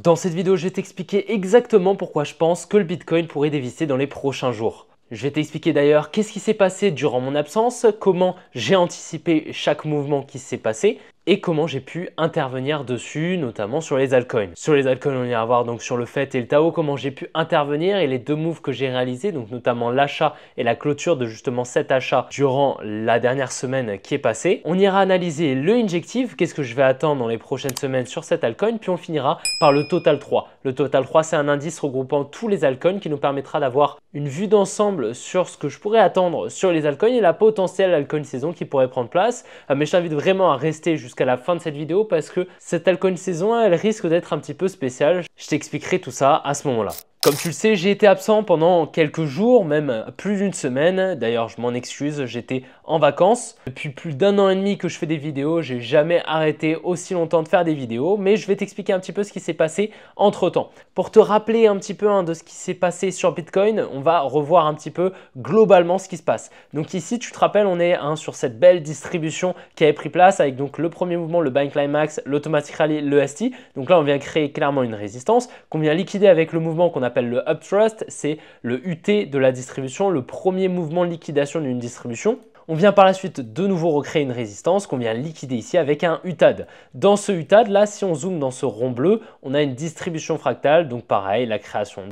Dans cette vidéo, je vais t'expliquer exactement pourquoi je pense que le Bitcoin pourrait dévisser dans les prochains jours. Je vais t'expliquer d'ailleurs qu'est-ce qui s'est passé durant mon absence, comment j'ai anticipé chaque mouvement qui s'est passé et comment j'ai pu intervenir dessus, notamment sur les altcoins. Sur les altcoins, on ira voir donc sur le FET et le Tao, comment j'ai pu intervenir et les deux moves que j'ai réalisés, donc notamment l'achat et la clôture de justement cet achat durant la dernière semaine qui est passée. On ira analyser le injective, qu'est-ce que je vais attendre dans les prochaines semaines sur cet altcoin, puis on finira par le Total 3. Le Total 3, c'est un indice regroupant tous les altcoins qui nous permettra d'avoir une vue d'ensemble sur ce que je pourrais attendre sur les altcoins et la potentielle altcoin saison qui pourrait prendre place. Mais je t'invite vraiment à rester jusqu'à la fin de cette vidéo parce que cette altcoin saison, elle risque d'être un petit peu spéciale. Je t'expliquerai tout ça à ce moment-là. Comme tu le sais, j'ai été absent pendant quelques jours, même plus d'une semaine. D'ailleurs, je m'en excuse, j'étais en vacances. Depuis plus d'un an et demi que je fais des vidéos, j'ai jamais arrêté aussi longtemps de faire des vidéos, mais je vais t'expliquer un petit peu ce qui s'est passé entre-temps. Pour te rappeler un petit peu de ce qui s'est passé sur Bitcoin, on va revoir un petit peu globalement ce qui se passe. Donc ici, tu te rappelles, on est sur cette belle distribution qui avait pris place avec donc le premier mouvement, le Buying Climax, l'Automatic Rally, le ST. Donc là, on vient créer clairement une résistance qu'on vient liquider avec le mouvement qu'on appelle le Uptrust, c'est le UT de la distribution, le premier mouvement de liquidation d'une distribution. On vient par la suite de nouveau recréer une résistance qu'on vient liquider ici avec un UTAD. Dans ce UTAD, là, si on zoome dans ce rond bleu, on a une distribution fractale, donc pareil, une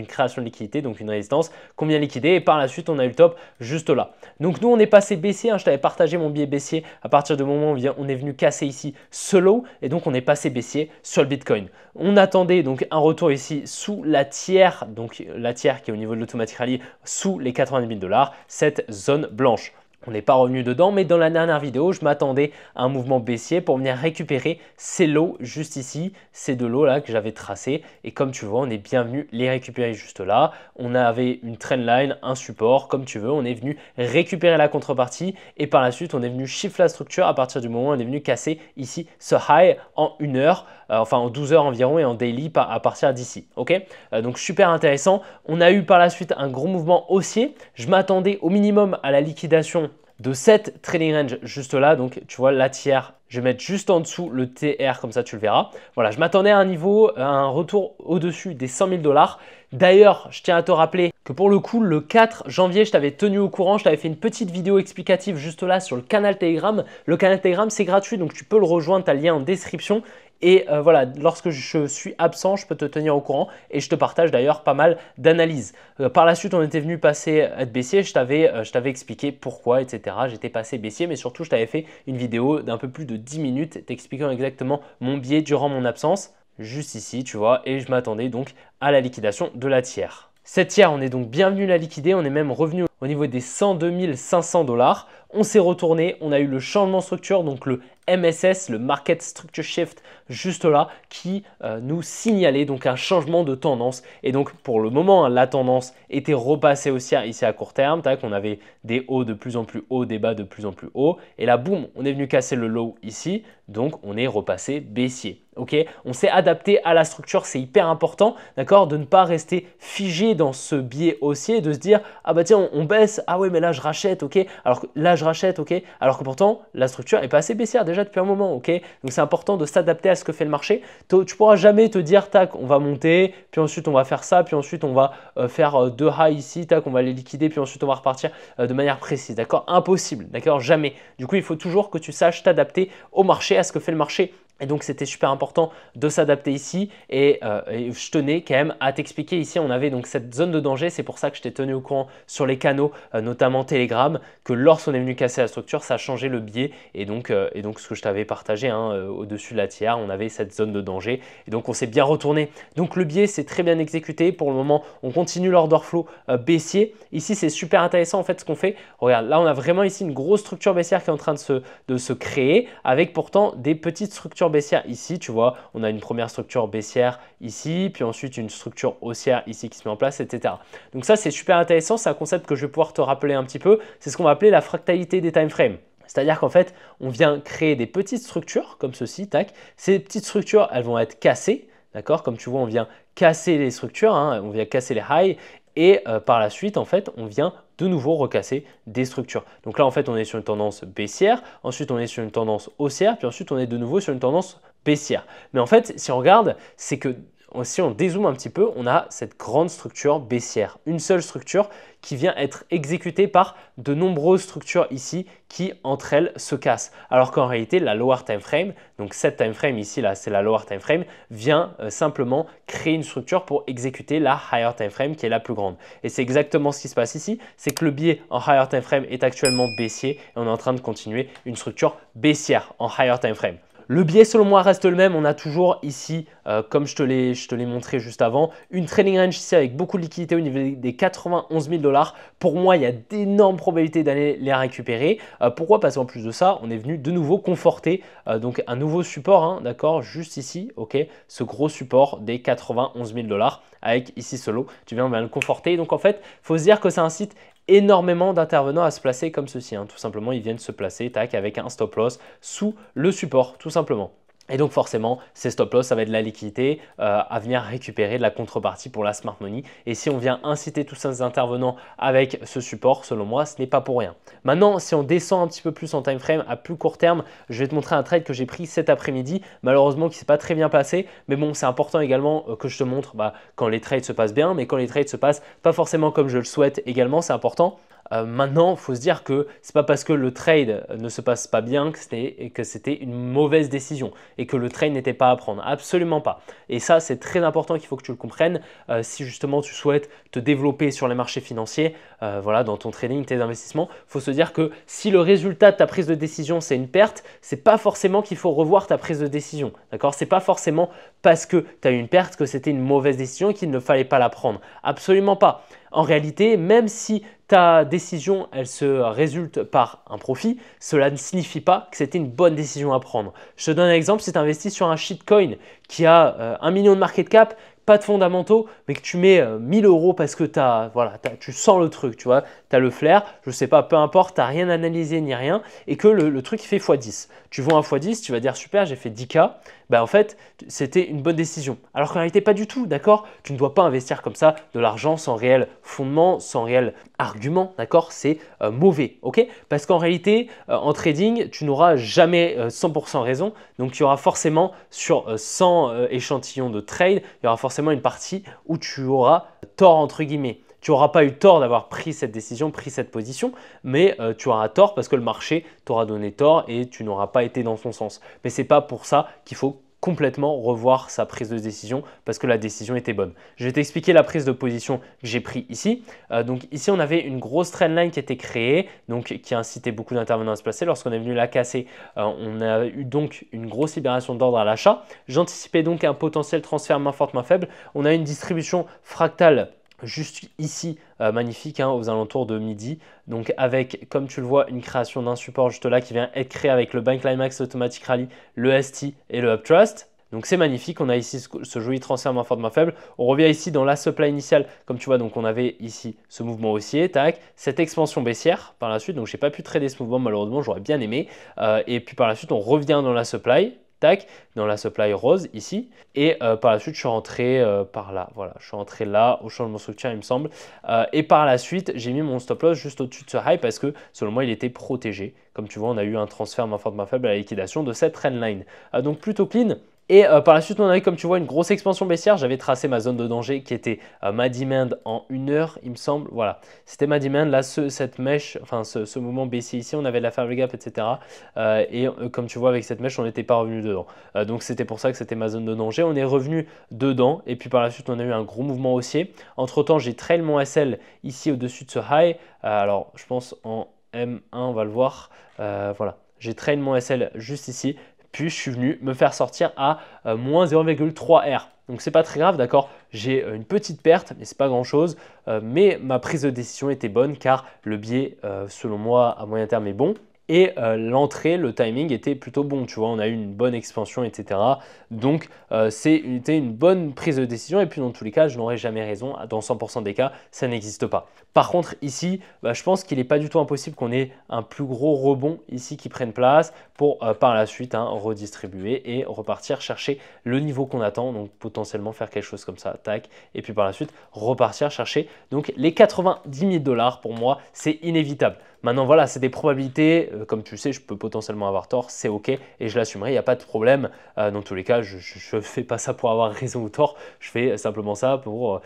création de liquidité, donc une résistance qu'on vient liquider et par la suite, on a eu le top juste là. Donc nous, on est passé baissier, je t'avais partagé mon biais baissier à partir du moment où on est venu casser ici ce low et donc on est passé baissier sur le Bitcoin. On attendait donc un retour ici sous la tiers, donc la tiers qui est au niveau de l'Automatic Rally, sous les 90 000 $, cette zone blanche. On n'est pas revenu dedans, mais dans la dernière vidéo, je m'attendais à un mouvement baissier pour venir récupérer ces lots juste ici, ces deux lots là que j'avais tracés. Et comme tu vois, on est bien venu les récupérer juste là. On avait une trendline, un support, comme tu veux. On est venu récupérer la contrepartie et par la suite, on est venu shift la structure à partir du moment où on est venu casser ici ce high en 1 heure, enfin en 12 heures environ et en daily à partir d'ici. Ok, donc super intéressant. On a eu par la suite un gros mouvement haussier. Je m'attendais au minimum à la liquidation de cette trading range juste là, donc tu vois la tiers, je vais mettre juste en dessous le TR comme ça tu le verras. Voilà, je m'attendais à un niveau, à un retour au-dessus des 100 000 $. D'ailleurs, je tiens à te rappeler que pour le coup, le 4 janvier, je t'avais tenu au courant, je t'avais fait une petite vidéo explicative juste là sur le canal Telegram. Le canal Telegram, c'est gratuit, donc tu peux le rejoindre, tu as le lien en description. Et voilà, lorsque je suis absent, je peux te tenir au courant et je te partage d'ailleurs pas mal d'analyses. Par la suite, on était venu passer être baissier, je t'avais expliqué pourquoi, etc. J'étais passé baissier, mais surtout, je t'avais fait une vidéo d'un peu plus de 10 minutes t'expliquant exactement mon biais durant mon absence, juste ici, tu vois, et je m'attendais donc à la liquidation de la tiers. Cette tiers, on est donc bien venu la liquider, on est même revenu au niveau des 102 500 $. On s'est retourné, on a eu le changement de structure, donc le MSS, le Market Structure Shift, juste là, qui nous signalait donc un changement de tendance. Et donc pour le moment, la tendance était repassée haussière ici à court terme. Tac, on avait des hauts de plus en plus hauts, des bas de plus en plus hauts. Et là, boum, on est venu casser le low ici. Donc on est repassé baissier. Ok, on s'est adapté à la structure, c'est hyper important, d'accord, de ne pas rester figé dans ce biais haussier, de se dire ah bah tiens on baisse, ah ouais mais là je rachète, ok, alors que là je rachète, ok, alors que pourtant la structure est pas assez baissière déjà depuis un moment, ok. Donc c'est important de s'adapter à ce que fait le marché. Tu pourras jamais te dire tac on va monter, puis ensuite on va faire ça, puis ensuite on va faire deux highs ici, tac on va les liquider, puis ensuite on va repartir de manière précise, d'accord, impossible, d'accord, jamais. Du coup il faut toujours que tu saches t'adapter au marché, à ce que fait le marché. Et donc, c'était super important de s'adapter ici et je tenais quand même à t'expliquer ici, on avait donc cette zone de danger, c'est pour ça que je t'ai tenu au courant sur les canaux, notamment Telegram, que lorsqu'on est venu casser la structure, ça a changé le biais et donc ce que je t'avais partagé au-dessus de la tiers, on avait cette zone de danger et donc on s'est bien retourné. Donc, le biais, c'est très bien exécuté. Pour le moment, on continue l'order flow baissier. Ici, c'est super intéressant en fait ce qu'on fait. Regarde, là, on a vraiment ici une grosse structure baissière qui est en train de se créer avec pourtant des petites structures baissière ici, tu vois, on a une première structure baissière ici, puis ensuite une structure haussière ici qui se met en place, etc. Donc ça, c'est super intéressant, c'est un concept que je vais pouvoir te rappeler un petit peu, c'est ce qu'on va appeler la fractalité des time frames. C'est-à-dire qu'en fait, on vient créer des petites structures comme ceci, tac. Ces petites structures, elles vont être cassées, d'accord? Comme tu vois, on vient casser les structures, on vient casser les highs et par la suite, en fait, on vient de nouveau recasser des structures. Donc là, en fait, on est sur une tendance baissière, ensuite on est sur une tendance haussière, puis ensuite on est de nouveau sur une tendance baissière. Mais en fait, si on regarde, c'est que si on dézoome un petit peu, on a cette grande structure baissière. Une seule structure qui vient être exécutée par de nombreuses structures ici qui, entre elles, se cassent. Alors qu'en réalité, la lower time frame, donc cette time frame ici, là, c'est la lower time frame, vient simplement créer une structure pour exécuter la higher time frame qui est la plus grande. Et c'est exactement ce qui se passe ici, c'est que le biais en higher time frame est actuellement baissier et on est en train de continuer une structure baissière en higher time frame. Le biais selon moi reste le même, on a toujours ici, comme je te l'ai montré juste avant, une trading range ici avec beaucoup de liquidité au niveau des 91 000 $. Pour moi, il y a d'énormes probabilités d'aller les récupérer. Pourquoi? Parce qu'en plus de ça, on est venu de nouveau conforter donc un nouveau support, hein, d'accord, juste ici, ok, ce gros support des 91 000 $ avec ici ce lot, tu viens, on vient le conforter. Donc en fait, il faut se dire que c'est un site énormément d'intervenants à se placer comme ceci, hein. Tout simplement, ils viennent se placer tac, avec un stop loss sous le support, tout simplement. Et donc forcément, ces stop loss, ça va être de la liquidité à venir récupérer de la contrepartie pour la smart money. Et si on vient inciter tous ces intervenants avec ce support, selon moi, ce n'est pas pour rien. Maintenant, si on descend un petit peu plus en time frame à plus court terme, je vais te montrer un trade que j'ai pris cet après-midi, malheureusement qui ne s'est pas très bien passé. Mais bon, c'est important également que je te montre quand les trades se passent bien, mais quand les trades se passent pas forcément comme je le souhaite également, c'est important. Maintenant, il faut se dire que ce n'est pas parce que le trade ne se passe pas bien que c'était une mauvaise décision et que le trade n'était pas à prendre. Absolument pas. Et ça, c'est très important qu'il faut que tu le comprennes si justement tu souhaites te développer sur les marchés financiers, voilà, dans ton trading, tes investissements. Il faut se dire que si le résultat de ta prise de décision, c'est une perte, ce n'est pas forcément qu'il faut revoir ta prise de décision. D'accord? Ce n'est pas forcément parce que tu as eu une perte que c'était une mauvaise décision et qu'il ne fallait pas la prendre. Absolument pas. En réalité, même si ta décision, elle se résulte par un profit, cela ne signifie pas que c'était une bonne décision à prendre. Je te donne un exemple, si tu investis sur un shitcoin qui a 1 million de market cap, pas de fondamentaux, mais que tu mets 1000 € parce que tu sens le truc, tu vois, tu as le flair, je ne sais pas, peu importe, tu n'as rien analysé ni rien, et que le truc il fait x10. Tu vends à x10, tu vas dire super, j'ai fait 10K, en fait, c'était une bonne décision. Alors qu'en réalité, pas du tout, d'accord? Tu ne dois pas investir comme ça de l'argent sans réel fondement, sans réel argument, d'accord? C'est mauvais, ok? Parce qu'en réalité, en trading, tu n'auras jamais 100% raison. Donc, il y aura forcément sur 100 échantillons de trade, il y aura forcément une partie où tu auras tort entre guillemets. Tu n'auras pas eu tort d'avoir pris cette décision, pris cette position, mais tu auras tort parce que le marché t'aura donné tort et tu n'auras pas été dans son sens. Mais ce n'est pas pour ça qu'il faut complètement revoir sa prise de décision parce que la décision était bonne. Je vais t'expliquer la prise de position que j'ai prise ici. Donc ici, on avait une grosse trendline qui était créée, donc qui a incité beaucoup d'intervenants à se placer. Lorsqu'on est venu la casser, on a eu donc une grosse libération d'ordre à l'achat. J'anticipais donc un potentiel transfert main forte, main faible. On a une distribution fractale juste ici, magnifique, hein, aux alentours de midi. Donc avec, comme tu le vois, une création d'un support juste là qui vient être créé avec le Bank Climax Automatic Rally, le ST et le Uptrust. Donc c'est magnifique, on a ici ce joli transfert main forte, main faible. On revient ici dans la supply initiale, comme tu vois, donc on avait ici ce mouvement haussier, tac, cette expansion baissière par la suite. Donc je n'ai pas pu trader ce mouvement malheureusement, j'aurais bien aimé. Et puis par la suite, on revient dans la supply. Tac, dans la supply rose ici, et par la suite je suis rentré par là, voilà, je suis rentré là au changement de structure il me semble, et par la suite j'ai mis mon stop loss juste au-dessus de ce high parce que selon moi il était protégé. Comme tu vois, on a eu un transfert main forte main faible à la liquidation de cette trendline, donc plutôt clean. Et par la suite, on avait, comme tu vois, une grosse expansion baissière. J'avais tracé ma zone de danger qui était ma demand en 1 heure, il me semble. Voilà, c'était ma demand. Là, cette mèche, enfin ce mouvement baissier ici, on avait de la faible gap, etc. Comme tu vois, avec cette mèche, on n'était pas revenu dedans. Donc, c'était pour ça que c'était ma zone de danger. On est revenu dedans. Et puis, par la suite, on a eu un gros mouvement haussier. Entre-temps, j'ai trail mon SL ici au-dessus de ce high. Alors, je pense en M1, on va le voir. Voilà, j'ai trail mon SL juste ici. Puis je suis venu me faire sortir à moins 0,3 R. Donc c'est pas très grave, d'accord. J'ai une petite perte, mais c'est pas grand chose. Mais ma prise de décision était bonne car le biais, selon moi, à moyen terme est bon. Et l'entrée, le timing était plutôt bon, tu vois, on a eu une bonne expansion, etc. Donc, c'était une bonne prise de décision et puis dans tous les cas, je n'aurais jamais raison. Dans 100% des cas, ça n'existe pas. Par contre, ici, je pense qu'il n'est pas du tout impossible qu'on ait un plus gros rebond ici qui prenne place pour par la suite redistribuer et repartir chercher le niveau qu'on attend. Donc, potentiellement faire quelque chose comme ça, tac. Et puis par la suite, repartir chercher donc les 90 000 $ pour moi, c'est inévitable. Maintenant, voilà, c'est des probabilités. Comme tu le sais, je peux potentiellement avoir tort, c'est OK et je l'assumerai, il n'y a pas de problème. Dans tous les cas, je ne fais pas ça pour avoir raison ou tort. Je fais simplement ça pour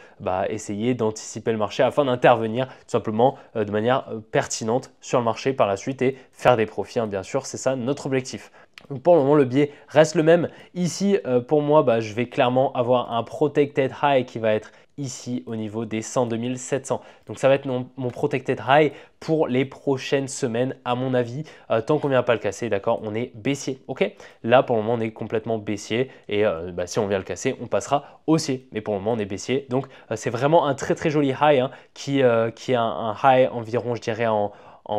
essayer d'anticiper le marché afin d'intervenir tout simplement de manière pertinente sur le marché par la suite et faire des profits, hein, bien sûr, c'est ça notre objectif. Donc pour le moment, le biais reste le même. Ici, pour moi, je vais clairement avoir un protected high qui va être ici au niveau des 102 700. Donc ça va être mon protected high pour les prochaines semaines à mon avis. Tant qu'on ne vient pas le casser, d'accord, on est baissier. Ok. Là pour le moment on est complètement baissier et si on vient le casser, on passera haussier. Mais pour le moment on est baissier. Donc c'est vraiment un très très joli high hein, qui est un high environ, je dirais, en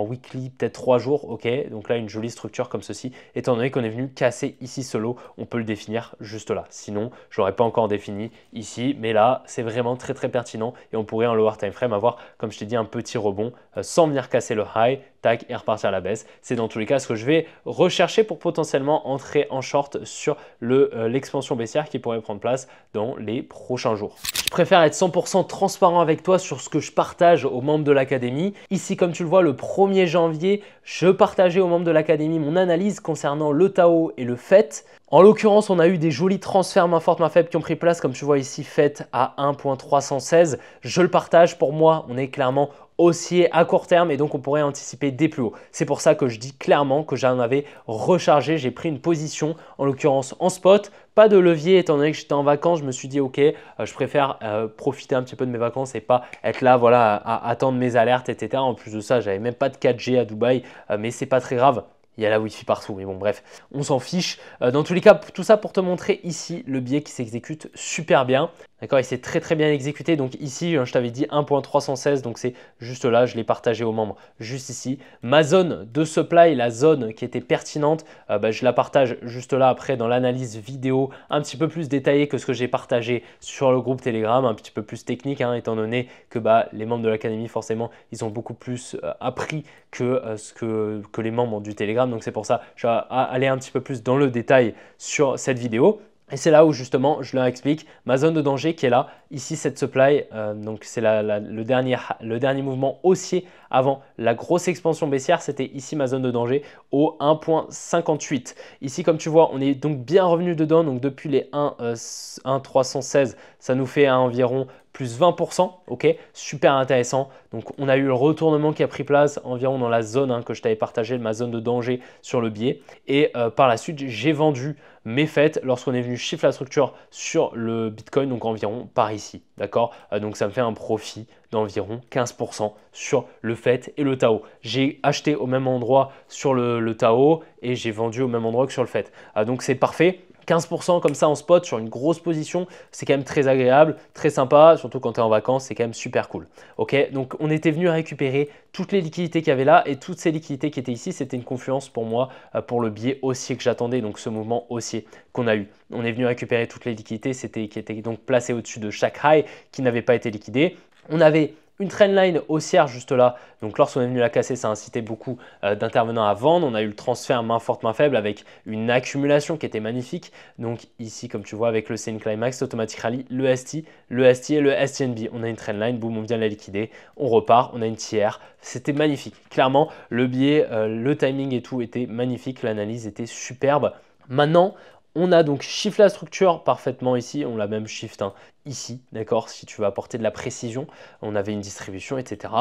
weekly, peut-être 3 jours, ok. Donc là, une jolie structure comme ceci. Étant donné qu'on est venu casser ici solo, on peut le définir juste là. Sinon, je l'aurais pas encore défini ici, mais là, c'est vraiment très très pertinent et on pourrait en lower time frame avoir, comme je t'ai dit, un petit rebond sans venir casser le high, tac, et repartir à la baisse. C'est dans tous les cas ce que je vais rechercher pour potentiellement entrer en short sur l'expansion baissière qui pourrait prendre place dans les prochains jours. Je préfère être 100% transparent avec toi sur ce que je partage aux membres de l'académie. Ici, comme tu le vois, le 1er janvier, je partageais aux membres de l'académie mon analyse concernant le Tao et le FET. En l'occurrence, on a eu des jolis transferts main forte, main faible qui ont pris place, comme tu vois ici, FET à 1.316. Je le partage, pour moi, on est clairement haussier à court terme et donc on pourrait anticiper des plus hauts. C'est pour ça que je dis clairement que j'en avais rechargé, j'ai pris une position, en l'occurrence en spot. Pas de levier étant donné que j'étais en vacances, je me suis dit ok, je préfère profiter un petit peu de mes vacances et pas être là voilà, à attendre mes alertes, etc. En plus de ça, j'avais même pas de 4G à Dubaï, mais c'est pas très grave. Il y a la Wi-Fi partout, mais bon bref, on s'en fiche. Dans tous les cas, tout ça pour te montrer ici le biais qui s'exécute super bien. D'accord, il s'est très très bien exécuté. Donc ici, je t'avais dit 1.316, donc c'est juste là, je l'ai partagé aux membres, juste ici. Ma zone de supply, la zone qui était pertinente, je la partage juste là après dans l'analyse vidéo, un petit peu plus détaillée que ce que j'ai partagé sur le groupe Telegram, un petit peu plus technique, hein, étant donné que les membres de l'académie, forcément, ils ont beaucoup plus appris que que les membres du Telegram. Donc c'est pour ça que je vais aller un petit peu plus dans le détail sur cette vidéo. Et c'est là où justement je leur explique ma zone de danger qui est là, ici cette supply, donc c'est le dernier mouvement haussier avant la grosse expansion baissière, c'était ici ma zone de danger au 1.58. Ici comme tu vois, on est donc bien revenu dedans, donc depuis les 1.316, ça nous fait à environ plus 20%, ok, super intéressant. Donc on a eu le retournement qui a pris place environ dans la zone que je t'avais partagé, ma zone de danger sur le biais. Et par la suite, j'ai vendu mes FET lorsqu'on est venu shift la structure sur le Bitcoin, donc environ par ici, d'accord. Donc ça me fait un profit d'environ 15% sur le FET et le Tao. J'ai acheté au même endroit sur le Tao et j'ai vendu au même endroit que sur le FET. Donc c'est parfait. 15% comme ça en spot sur une grosse position, c'est quand même très agréable, très sympa, surtout quand tu es en vacances, c'est quand même super cool. Ok, donc on était venu récupérer toutes les liquidités qu'il y avait là et toutes ces liquidités qui étaient ici, c'était une confluence pour moi pour le biais haussier que j'attendais, donc ce mouvement haussier qu'on a eu. On est venu récupérer toutes les liquidités qui étaient donc placées au-dessus de chaque high qui n'avait pas été liquidé. On avait une trendline haussière juste là, donc lorsqu'on est venu la casser, ça a incité beaucoup d'intervenants à vendre. On a eu le transfert main forte, main faible avec une accumulation qui était magnifique. Donc ici, comme tu vois, avec le CN Climax, Automatic Rally, le ST, le ST et le STNB. On a une trendline, boum, on vient de la liquider, on repart, on a une tiers. C'était magnifique. Clairement, le biais, le timing et tout était magnifique, l'analyse était superbe. Maintenant, on a donc shift la structure parfaitement ici, on l'a même shift ici, d'accord. Si tu veux apporter de la précision, on avait une distribution, etc.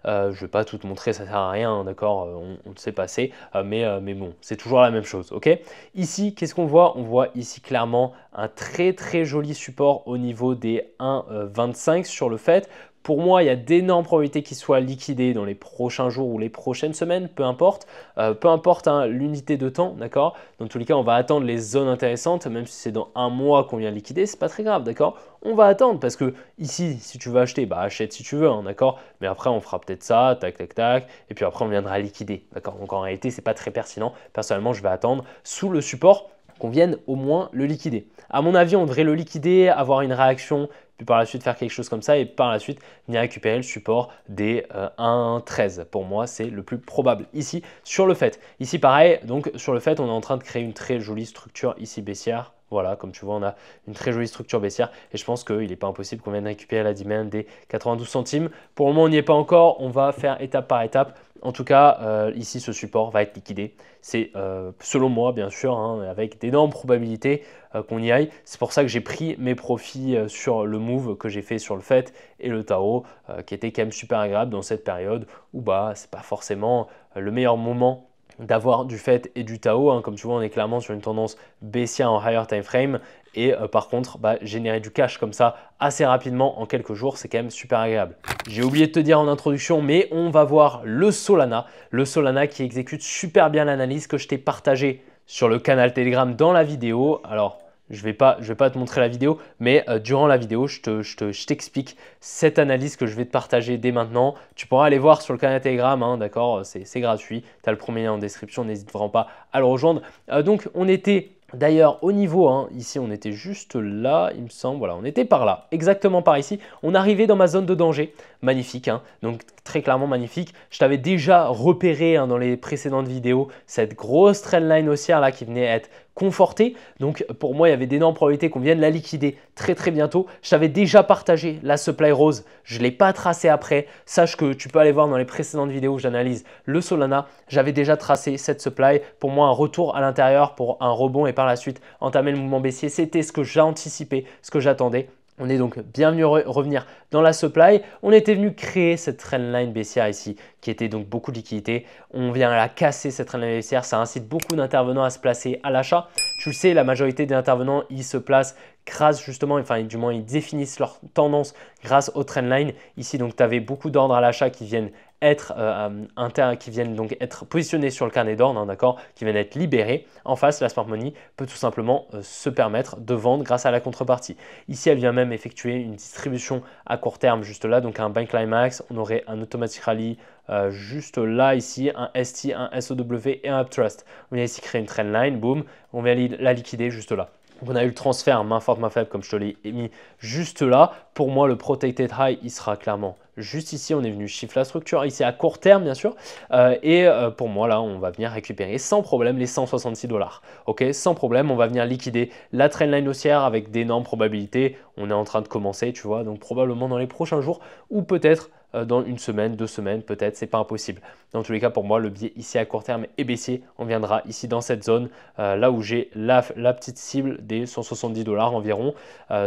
Je ne vais pas tout te montrer, ça ne sert à rien, d'accord, on le sait passer, mais bon, c'est toujours la même chose, ok. Ici, qu'est-ce qu'on voit? On voit ici clairement un très très joli support au niveau des 1,25 sur le fait. Pour moi, il y a d'énormes probabilités qu'il soit liquidé dans les prochains jours ou les prochaines semaines, peu importe. L'unité de temps, d'accord. Dans tous les cas, on va attendre les zones intéressantes, même si c'est dans un mois qu'on vient liquider, c'est pas très grave, d'accord. On va attendre parce que ici, si tu veux acheter, achète si tu veux, d'accord. Mais après, on fera peut-être ça, tac, tac, tac, et puis après, on viendra liquider, d'accord. Donc en réalité, c'est pas très pertinent. Personnellement, je vais attendre sous le support qu'on vienne au moins le liquider. À mon avis, on devrait le liquider, avoir une réaction, puis par la suite faire quelque chose comme ça et par la suite venir récupérer le support des 1,13. Pour moi, c'est le plus probable ici sur le fait. Ici, pareil, donc sur le fait, on est en train de créer une très jolie structure ici baissière. Voilà, comme tu vois, on a une très jolie structure baissière et je pense qu'il n'est pas impossible qu'on vienne récupérer la demand des 92 centimes. Pour le moment, on n'y est pas encore. On va faire étape par étape En tout cas, ici, ce support va être liquidé. C'est selon moi, bien sûr, hein, avec d'énormes probabilités qu'on y aille. C'est pour ça que j'ai pris mes profits sur le move que j'ai fait sur le FET et le Tao, qui était quand même super agréable dans cette période où bah, ce n'est pas forcément le meilleur moment d'avoir du FET et du Tao. Hein. Comme tu vois, on est clairement sur une tendance baissière en higher time frame. Et par contre, bah, générer du cash comme ça assez rapidement en quelques jours, c'est quand même super agréable. J'ai oublié de te dire en introduction, mais on va voir le Solana. Le Solana qui exécute super bien l'analyse que je t'ai partagée sur le canal Telegram dans la vidéo. Alors, je vais pas te montrer la vidéo, mais durant la vidéo, je t'explique cette analyse que je vais te partager dès maintenant. Tu pourras aller voir sur le canal Telegram, hein, d'accord, c'est gratuit. Tu as le premier lien en description, n'hésite vraiment pas à le rejoindre. Donc, on était d'ailleurs au niveau, hein, ici on était juste là, il me semble, voilà, on était par là, exactement par ici. On arrivait dans ma zone de danger, magnifique, hein, donc très clairement magnifique. Je t'avais déjà repéré hein, dans les précédentes vidéos cette grosse trendline haussière là qui venait être confortée. Donc pour moi, il y avait d'énormes probabilités qu'on vienne la liquider très bientôt. Je t'avais déjà partagé la supply rose, je ne l'ai pas tracé après. Sache que tu peux aller voir dans les précédentes vidéos où j'analyse le Solana. J'avais déjà tracé cette supply. Pour moi, un retour à l'intérieur pour un rebond et par la suite entamer le mouvement baissier, c'était ce que j'ai anticipé, ce que j'attendais. On est donc bienvenu revenir dans la supply. On était venu créer cette trendline baissière ici qui était donc beaucoup de liquidité. On vient la casser cette trendline baissière. Ça incite beaucoup d'intervenants à se placer à l'achat. Tu le sais, la majorité des intervenants, ils se placent grâce justement, enfin du moins ils définissent leur tendance grâce au trendline. Ici donc tu avais beaucoup d'ordres à l'achat qui viennent donc être positionnés sur le carnet d'ordre, hein, d'accord, qui viennent être libérés. En face, la smart money peut tout simplement se permettre de vendre grâce à la contrepartie. Ici, elle vient même effectuer une distribution à court terme juste là, donc un buy climax. On aurait un automatic rally juste là ici, un ST, un SOW et un uptrust. On vient ici créer une trendline, boum, on vient la liquider juste là. Donc on a eu le transfert main forte, main faible comme je te l'ai mis juste là. Pour moi, le protected high, il sera clairement juste ici. On est venu chiffrer la structure ici à court terme, bien sûr. Pour moi, là, on va venir récupérer sans problème les 166 $. Ok, sans problème, on va venir liquider la trendline haussière avec d'énormes probabilités. On est en train de commencer, tu vois, donc probablement dans les prochains jours ou peut-être dans une semaine, 2 semaines, peut-être, c'est pas impossible. Dans tous les cas, pour moi, le biais ici à court terme est baissier. On viendra ici dans cette zone, là où j'ai la petite cible des 170 $ environ.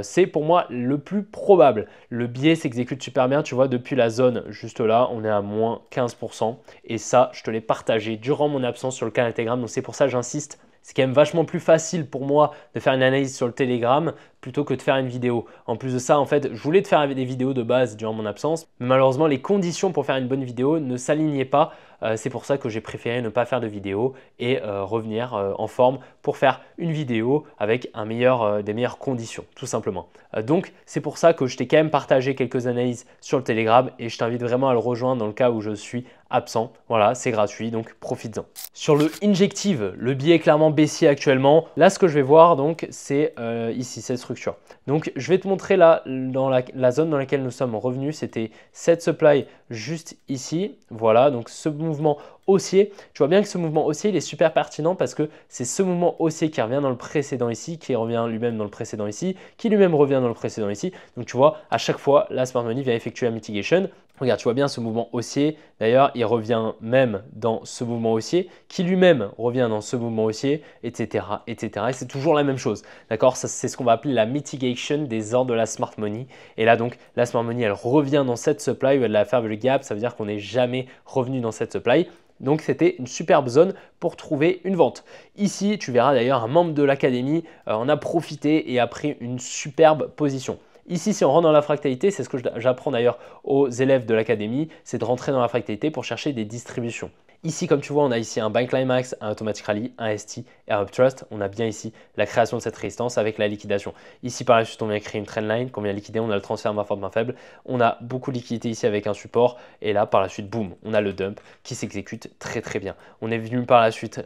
C'est pour moi le plus probable. Le biais s'exécute super bien, tu vois, depuis la zone juste là, on est à moins 15%. Et ça, je te l'ai partagé durant mon absence sur le canal Telegram. Donc c'est pour ça que j'insiste. C'est quand même vachement plus facile pour moi de faire une analyse sur le Telegram plutôt que de faire une vidéo. En plus de ça, en fait, je voulais te faire des vidéos de base durant mon absence, mais malheureusement, les conditions pour faire une bonne vidéo ne s'alignaient pas. C'est pour ça que j'ai préféré ne pas faire de vidéo et revenir en forme pour faire une vidéo avec des meilleures conditions, tout simplement. Donc, c'est pour ça que je t'ai quand même partagé quelques analyses sur le Telegram et je t'invite vraiment à le rejoindre dans le cas où je suis absent. Voilà, c'est gratuit, donc profites-en. Sur le Injective, le biais est clairement baissier actuellement. Là, ce que je vais voir, donc, c'est ici, cette structure. Donc, je vais te montrer là, dans la zone dans laquelle nous sommes revenus, c'était cette supply juste ici. Voilà, donc ce mouvement haussier. Tu vois bien que ce mouvement haussier, il est super pertinent parce que c'est ce mouvement haussier qui revient dans le précédent ici, qui revient lui-même dans le précédent ici, qui lui-même revient dans le précédent ici. Donc, tu vois, à chaque fois, la smart money vient effectuer la mitigation. Regarde, tu vois bien ce mouvement haussier. D'ailleurs, il revient même dans ce mouvement haussier, qui lui-même revient dans ce mouvement haussier, etc. etc. Et c'est toujours la même chose. D'accord? C'est ce qu'on va appeler la mitigation des ordres de la smart money. Et là, donc, la smart money, elle revient dans cette supply où elle a fait le gap. Ça veut dire qu'on n'est jamais revenu dans cette supply. Donc, c'était une superbe zone pour trouver une vente. Ici, tu verras d'ailleurs un membre de l'académie en a profité et a pris une superbe position. Ici, si on rentre dans la fractalité, c'est ce que j'apprends d'ailleurs aux élèves de l'académie, c'est de rentrer dans la fractalité pour chercher des distributions. Ici, comme tu vois, on a ici un buy climax, un automatic rally, un ST et un uptrust. On a bien ici la création de cette résistance avec la liquidation. Ici, par la suite, on vient créer une trendline qu'on vient liquider. On a le transfert main forte, main faible. On a beaucoup de liquidité ici avec un support. Et là, par la suite, boum, on a le dump qui s'exécute très bien. On est venu par la suite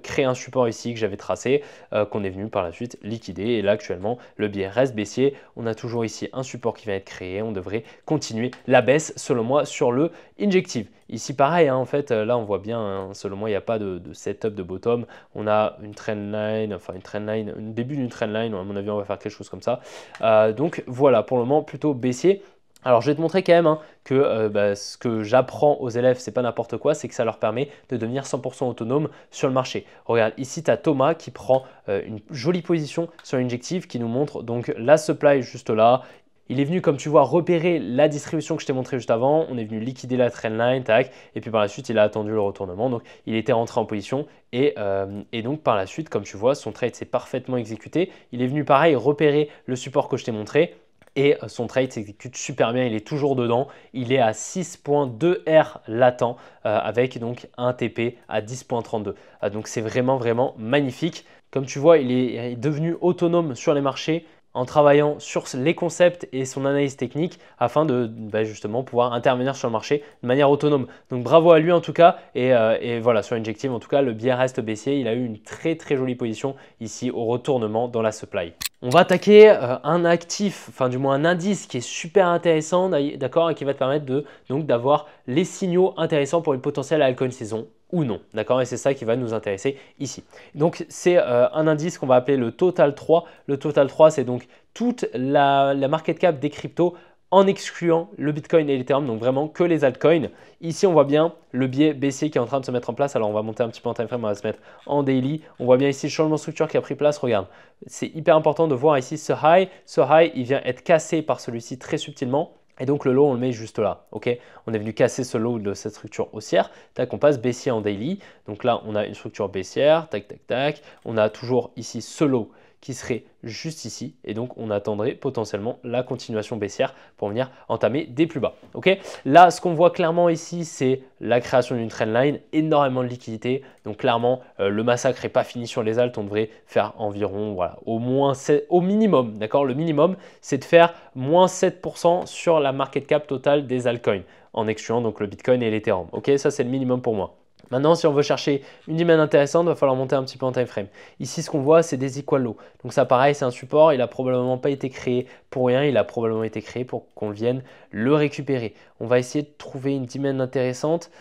créer un support ici que j'avais tracé, qu'on est venu par la suite liquider. Et là, actuellement, le biais reste baissier. On a toujours ici un support qui vient être créé. On devrait continuer la baisse, selon moi, sur le Injective. Ici, pareil, hein, en fait, là, on voit bien, hein, selon moi, il n'y a pas de setup de bottom. On a une trendline, enfin une trendline, un début d'une trendline. À mon avis, on va faire quelque chose comme ça. Donc, voilà, pour le moment, plutôt baissier. Alors je vais te montrer quand même que ce que j'apprends aux élèves, c'est pas n'importe quoi, c'est que ça leur permet de devenir 100% autonome sur le marché. Regarde, ici tu as Thomas qui prend une jolie position sur l'injective qui nous montre donc la supply juste là. Il est venu, comme tu vois, repérer la distribution que je t'ai montré juste avant. On est venu liquider la trendline, tac. Et puis par la suite, il a attendu le retournement. Donc, il était rentré en position. Et donc, par la suite, comme tu vois, son trade s'est parfaitement exécuté. Il est venu, pareil, repérer le support que je t'ai montré. Et son trade s'exécute super bien, il est toujours dedans. Il est à 6.2 R latent avec donc un TP à 10.32. Donc c'est vraiment magnifique. Comme tu vois, il est devenu autonome sur les marchés en travaillant sur les concepts et son analyse technique afin de justement pouvoir intervenir sur le marché de manière autonome. Donc bravo à lui en tout cas et voilà, sur Injective en tout cas le biais reste baissier. Il a eu une très jolie position ici au retournement dans la supply. On va attaquer un actif, enfin du moins un indice qui est super intéressant, d'accord, et qui va te permettre d'avoir les signaux intéressants pour une potentielle altcoin saison ou non, d'accord, et c'est ça qui va nous intéresser ici. Donc c'est un indice qu'on va appeler le Total 3. Le Total 3, c'est donc toute la market cap des cryptos en excluant le Bitcoin et l'Ethereum, donc vraiment que les altcoins. Ici, on voit bien le biais baissier qui est en train de se mettre en place. Alors, on va monter un petit peu en time frame, on va se mettre en daily. On voit bien ici le changement de structure qui a pris place. Regarde, c'est hyper important de voir ici ce high. Ce high, il vient être cassé par celui-ci très subtilement. Et donc, le low, on le met juste là. Ok, on est venu casser ce low de cette structure haussière. Tac, on passe baissier en daily. Donc là, on a une structure baissière. Tac, tac, tac. On a toujours ici ce low qui serait juste ici et donc on attendrait potentiellement la continuation baissière pour venir entamer des plus bas. Ok, là ce qu'on voit clairement ici c'est la création d'une trendline, énormément de liquidité, donc clairement le massacre n'est pas fini sur les alts, on devrait faire environ voilà, au moins 7, au minimum, d'accord, le minimum c'est de faire moins 7% sur la market cap totale des altcoins en excluant donc le Bitcoin et l'Ethereum. Ok, ça c'est le minimum pour moi. Maintenant, si on veut chercher une demand intéressante, il va falloir monter un petit peu en time frame. Ici, ce qu'on voit, c'est des equal low. Donc ça, pareil, c'est un support. Il n'a probablement pas été créé pour rien. Il a probablement été créé pour qu'on vienne le récupérer. On va essayer de trouver une demand intéressante.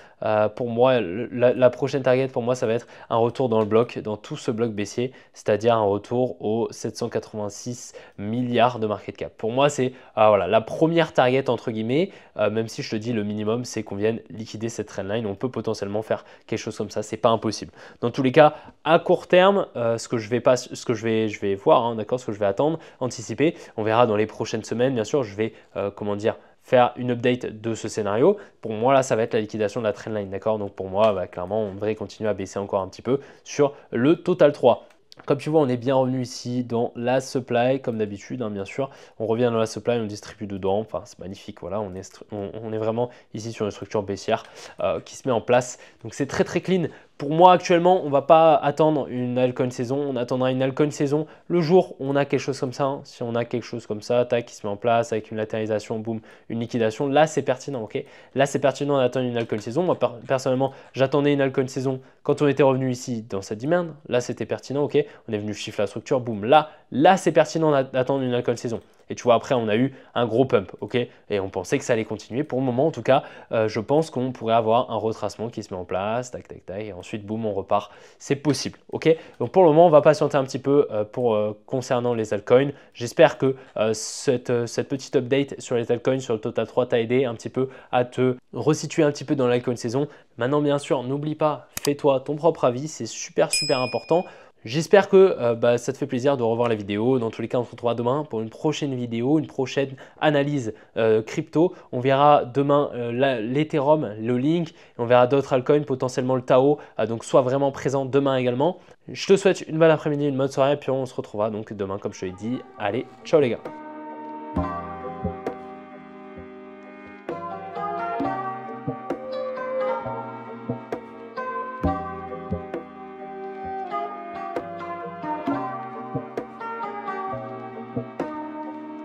Pour moi, la prochaine target, pour moi, ça va être un retour dans le bloc, dans tout ce bloc baissier, c'est-à-dire un retour aux 786 milliards de market cap. Pour moi, c'est voilà, la première target, entre guillemets, même si je te dis le minimum, c'est qu'on vienne liquider cette trendline. On peut potentiellement faire quelque chose comme ça, c'est pas impossible. Dans tous les cas, à court terme, ce que je vais voir, hein, d'accord, ce que je vais attendre, anticiper, on verra dans les prochaines semaines, bien sûr, je vais, faire une update de ce scénario. Pour moi, là, ça va être la liquidation de la trendline, d'accord. Donc pour moi, clairement, on devrait continuer à baisser encore un petit peu sur le Total 3. Comme tu vois, on est bien revenu ici dans la supply, comme d'habitude, hein, bien sûr. On revient dans la supply, on distribue dedans. Enfin, c'est magnifique, voilà. On est vraiment ici sur une structure baissière qui se met en place. Donc, c'est très clean. Pour moi, actuellement, on ne va pas attendre une altcoin saison. On attendra une altcoin saison le jour où on a quelque chose comme ça. Hein. Si on a quelque chose comme ça, tac, qui se met en place avec une latéralisation, boum, une liquidation. Là, c'est pertinent, ok. Là, c'est pertinent d'attendre une altcoin saison. Moi, personnellement, j'attendais une altcoin saison quand on était revenu ici dans cette demand. Là, c'était pertinent, ok. On est venu chiffrer la structure, boum. Là, c'est pertinent d'attendre une altcoin saison. Et tu vois, après, on a eu un gros pump, ok. Et on pensait que ça allait continuer. Pour le moment, en tout cas, je pense qu'on pourrait avoir un retracement qui se met en place, tac, tac, tac. Et ensuite, boum, on repart. C'est possible, ok. Donc, pour le moment, on va patienter un petit peu concernant les altcoins. J'espère que cette petite update sur les altcoins, sur le Total 3, t'a aidé un petit peu à te resituer un petit peu dans l'altcoin saison. Maintenant, bien sûr, n'oublie pas, fais-toi ton propre avis. C'est super important. J'espère que ça te fait plaisir de revoir la vidéo. Dans tous les cas, on se retrouvera demain pour une prochaine vidéo, une prochaine analyse crypto. On verra demain l'Ethereum, le Link. On verra d'autres altcoins, potentiellement le Tao. Donc, sois vraiment présent demain également. Je te souhaite une bonne après-midi, une bonne soirée. Puis on se retrouvera donc demain, comme je te l'ai dit. Allez, ciao les gars.